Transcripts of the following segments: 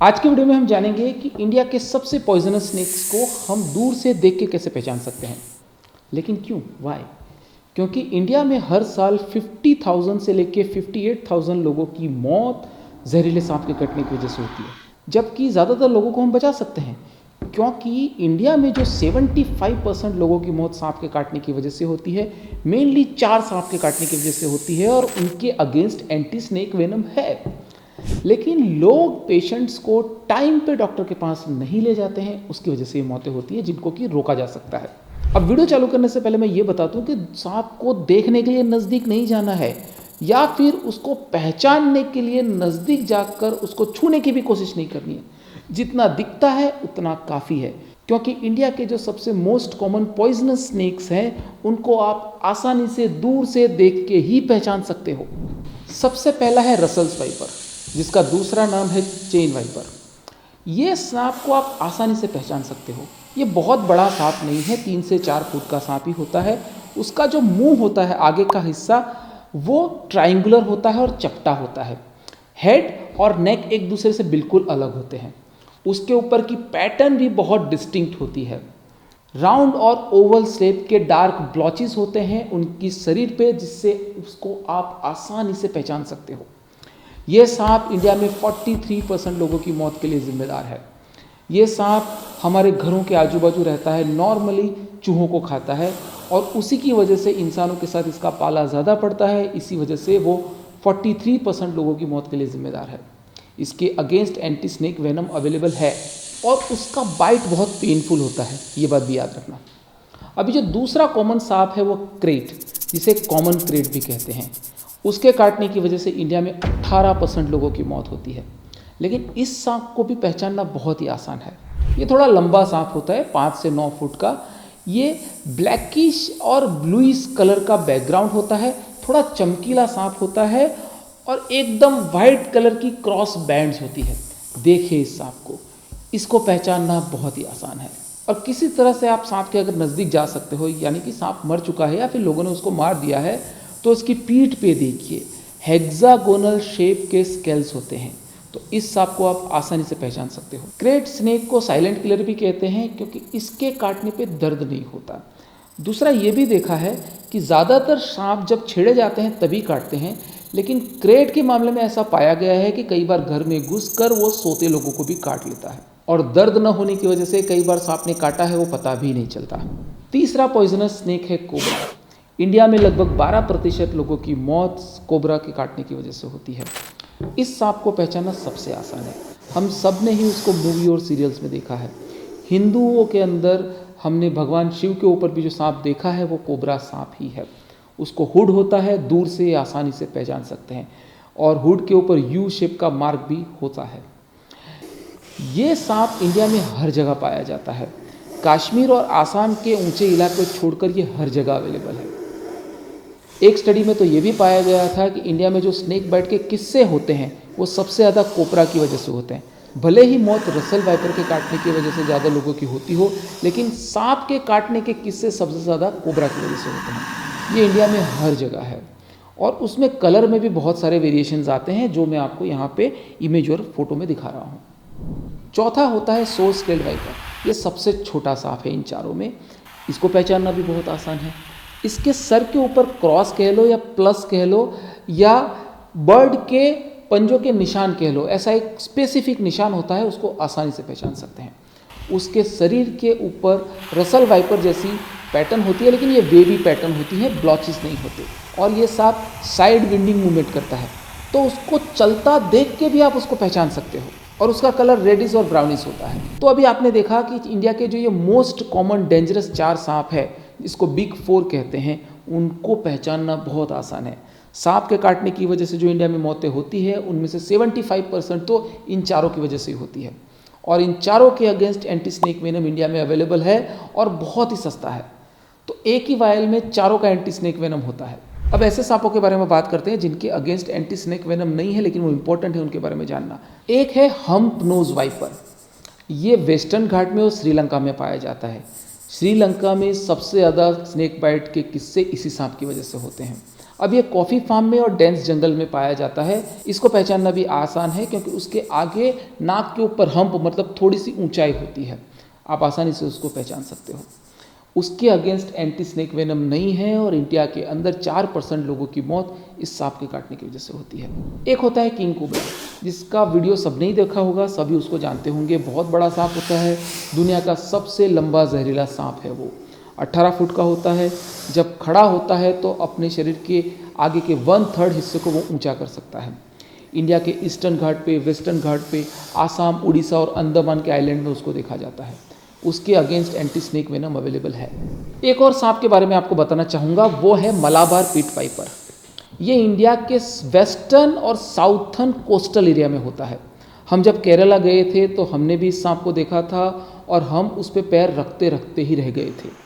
आज की वीडियो में हम जानेंगे कि इंडिया के सबसे पॉइजनस स्नेक्स को हम दूर से देख के कैसे पहचान सकते हैं। लेकिन क्यों, वाई? क्योंकि इंडिया में हर साल 50,000 से लेके 58,000 लोगों की मौत जहरीले सांप के कटने की वजह से होती है, जबकि ज़्यादातर लोगों को हम बचा सकते हैं। क्योंकि इंडिया में जो 75% लोगों की मौत सांप के काटने की वजह से होती है, मेनली 4 सांप के काटने की वजह से होती है और उनके अगेंस्ट एंटी स्नेक वेनम है। लेकिन लोग पेशेंट्स को टाइम पे डॉक्टर के पास नहीं ले जाते हैं, उसकी वजह से ये मौतें होती है जिनको कि रोका जा सकता है। अब वीडियो चालू करने से पहले मैं ये बता दूं कि सांप को देखने के लिए नज़दीक नहीं जाना है या फिर उसको पहचानने के लिए नज़दीक जाकर उसको छूने की भी कोशिश नहीं करनी है। जितना दिखता है उतना काफ़ी है, क्योंकि इंडिया के जो सबसे मोस्ट कॉमन पॉइजनस स्नेक्स हैं उनको आप आसानी से दूर से देख के ही पहचान सकते हो। सबसे पहला है रसल्स वाइपर, जिसका दूसरा नाम है चेन वाइपर। ये सांप को आप आसानी से पहचान सकते हो। ये बहुत बड़ा सांप नहीं है, 3 से 4 फुट का सांप ही होता है। उसका जो मुंह होता है, आगे का हिस्सा, वो ट्रायंगुलर होता है और चपटा होता है। हेड और नेक एक दूसरे से बिल्कुल अलग होते हैं। उसके ऊपर की पैटर्न भी बहुत डिस्टिंक्ट होती है। राउंड और ओवल शेप के डार्क ब्लॉचेस होते हैं उनकी शरीर पे, जिससे उसको आप आसानी से पहचान सकते हो। ये सांप इंडिया में 43% लोगों की मौत के लिए जिम्मेदार है। ये सांप हमारे घरों के आजू बाजू रहता है, नॉर्मली चूहों को खाता है और उसी की वजह से इंसानों के साथ इसका पाला ज़्यादा पड़ता है। इसी वजह से वो 43% लोगों की मौत के लिए जिम्मेदार है। इसके against anti snake venom available है और उसका बाइट बहुत पेनफुल होता है, ये बात भी याद रखना। अभी जो दूसरा कॉमन सांप है वो क्रेट, जिसे कॉमन क्रेट भी कहते हैं। उसके काटने की वजह से इंडिया में 18% लोगों की मौत होती है। लेकिन इस सांप को भी पहचानना बहुत ही आसान है। ये थोड़ा लंबा सांप होता है, 5 से 9 फुट का। ये ब्लैकिश और ब्लूइश कलर का बैकग्राउंड होता है, थोड़ा चमकीला सांप होता है और एकदम वाइट कलर की क्रॉस बैंड्स होती है। देखिए इस सांप को, इसको पहचानना बहुत ही आसान है। और किसी तरह से आप सांप के अगर नज़दीक जा सकते हो, यानी कि सांप मर चुका है या फिर लोगों ने उसको मार दिया है, तो उसकी पीठ पे देखिए हेक्सागोनल शेप के स्केल्स होते हैं। तो इस सांप को आप आसानी से पहचान सकते हो। क्रेट स्नेक को साइलेंट किलर भी कहते हैं, क्योंकि इसके काटने पे दर्द नहीं होता। दूसरा ये भी देखा है कि ज़्यादातर सांप जब छेड़े जाते हैं तभी काटते हैं, लेकिन क्रेट के मामले में ऐसा पाया गया है कि कई बार घर में घुसकर वो सोते लोगों को भी काट लेता है और दर्द न होने की वजह से कई बार सांप ने काटा है वो पता भी नहीं चलता। तीसरा पॉइजनस स्नेक है कोबरा। इंडिया में लगभग 12% लोगों की मौत कोबरा के काटने की वजह से होती है। इस सांप को पहचानना सबसे आसान है। हम सब ने ही उसको मूवी और सीरियल्स में देखा है। हिंदुओं के अंदर हमने भगवान शिव के ऊपर भी जो सांप देखा है वो कोबरा सांप ही है। उसको हुड होता है, दूर से आसानी से पहचान सकते हैं और हुड के ऊपर यू शेप का मार्क भी होता है। ये सांप इंडिया में हर जगह पाया जाता है। कश्मीर और आसाम के ऊंचे इलाके छोड़कर ये हर जगह अवेलेबल है। एक स्टडी में तो ये भी पाया गया था कि इंडिया में जो स्नेक बाइट के किस्से होते हैं वो सबसे ज़्यादा कोबरा की वजह से होते हैं। भले ही मौत रसल वाइपर के काटने की वजह से ज़्यादा लोगों की होती हो, लेकिन सांप के काटने के किस्से सबसे ज़्यादा कोबरा की वजह से होते हैं। ये इंडिया में हर जगह है और उसमें कलर में भी बहुत सारे वेरिएशंस आते हैं, जो मैं आपको यहाँ पे इमेज और फोटो में दिखा रहा हूँ। चौथा होता है सोर स्केल्ड वाइपर। ये सबसे छोटा सांप है इन चारों में। इसको पहचानना भी बहुत आसान है। इसके सर के ऊपर क्रॉस कह लो या प्लस कह लो या बर्ड के पंजों के निशान कह लो, ऐसा एक स्पेसिफिक निशान होता है, उसको आसानी से पहचान सकते हैं। उसके शरीर के ऊपर रसल वाइपर जैसी पैटर्न होती है, लेकिन ये वेवी पैटर्न होती है, ब्लॉचेस नहीं होते। और ये सांप साइड विंडिंग मूवमेंट करता है, तो उसको चलता देख के भी आप उसको पहचान सकते हो। और उसका कलर रेडिश और ब्राउनिश होता है। तो अभी आपने देखा कि इंडिया के जो ये मोस्ट कॉमन डेंजरस 4 सांप है, इसको बिग 4 कहते हैं, उनको पहचानना बहुत आसान है। सांप के काटने की वजह से जो इंडिया में मौतें होती है उनमें से 75% तो इन चारों की वजह से ही होती है। और इन चारों के against anti snake venom India में अवेलेबल है और बहुत ही सस्ता है। तो एक ही वायल में चारों का एंटी स्नेक वेनम होता है। अब ऐसे सांपों के बारे में बात करते हैं जिनके अगेंस्ट एंटी स्नेक वेनम नहीं है, लेकिन वो इंपॉर्टेंट है उनके बारे में जानना। एक है हम्प नोज वाइपर। ये वेस्टर्न घाट में और श्रीलंका में पाया जाता है। श्रीलंका में सबसे ज़्यादा स्नेक बाइट के किस्से इसी सांप की वजह से होते हैं। अब ये कॉफ़ी फार्म में और डेंस जंगल में पाया जाता है। इसको पहचानना भी आसान है क्योंकि उसके आगे नाक के ऊपर हम्प मतलब थोड़ी सी ऊंचाई होती है, आप आसानी से उसको पहचान सकते हो। उसके अगेंस्ट एंटी स्नेक वेनम नहीं है और इंडिया के अंदर 4% लोगों की मौत इस सांप के काटने की वजह से होती है। एक होता है किंग कोबरा, जिसका वीडियो सबने ही देखा होगा, सभी उसको जानते होंगे। बहुत बड़ा सांप होता है, दुनिया का सबसे लंबा जहरीला सांप है वो। 18 फुट का होता है। जब खड़ा होता है तो अपने शरीर के आगे के 1/3 हिस्से को वो ऊंचा कर सकता है। इंडिया के ईस्टर्न घाट पे, वेस्टर्न घाट पे, आसाम, उड़ीसा और अंडमान के आइलैंड में उसको देखा जाता है। उसके against anti snake venom available है। एक और सांप के बारे में आपको बताना चाहूँगा, वो है मलाबार पीट पाइपर। ये इंडिया के वेस्टर्न और साउथर्न कोस्टल एरिया में होता है। हम जब केरला गए थे तो हमने भी इस सांप को देखा था और हम उस पर पैर रखते रखते ही रह गए थे।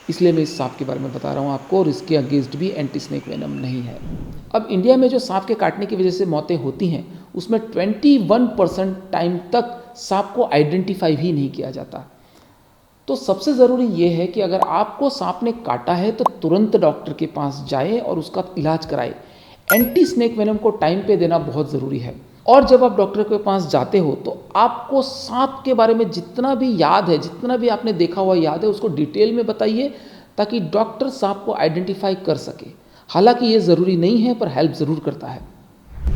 इसलिए मैं इस सांप के बारे में बता रहा हूँ आपको, और इसके अगेंस्ट भी एंटी स्नेक वेनम नहीं है। अब इंडिया में जो सांप के काटने की वजह से मौतें होती हैं उसमें 21% टाइम तक सांप को आइडेंटिफाई भी नहीं किया जाता। तो सबसे ज़रूरी ये है कि अगर आपको सांप ने काटा है तो तुरंत डॉक्टर के पास जाए और उसका इलाज कराए। एंटी स्नेक वेनम को टाइम पे देना बहुत ज़रूरी है। और जब आप डॉक्टर के पास जाते हो तो आपको सांप के बारे में जितना भी याद है, जितना भी आपने देखा हुआ याद है, उसको डिटेल में बताइए ताकि डॉक्टर सांप को आइडेंटिफाई कर सके। हालांकि ये ज़रूरी नहीं है पर हेल्प ज़रूर करता है।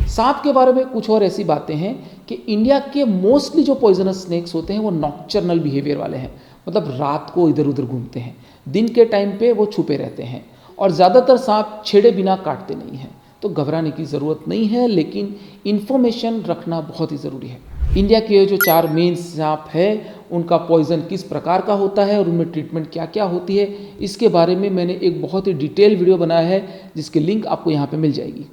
सांप के बारे में कुछ और ऐसी बातें हैं कि इंडिया के मोस्टली जो पॉइजनस स्नेक्स होते हैं वो नॉक्चर्नल बिहेवियर वाले हैं, मतलब रात को इधर उधर घूमते हैं। दिन के टाइम पे वो छुपे रहते हैं और ज़्यादातर सांप छेड़े बिना काटते नहीं हैं। तो घबराने की ज़रूरत नहीं है, लेकिन इन्फॉर्मेशन रखना बहुत ही ज़रूरी है। इंडिया के जो 4 मेन सांप है उनका पॉइज़न किस प्रकार का होता है और उनमें ट्रीटमेंट क्या क्या होती है, इसके बारे में मैंने एक बहुत ही डिटेल वीडियो बनाया है जिसकी लिंक आपको यहाँ पे मिल जाएगी।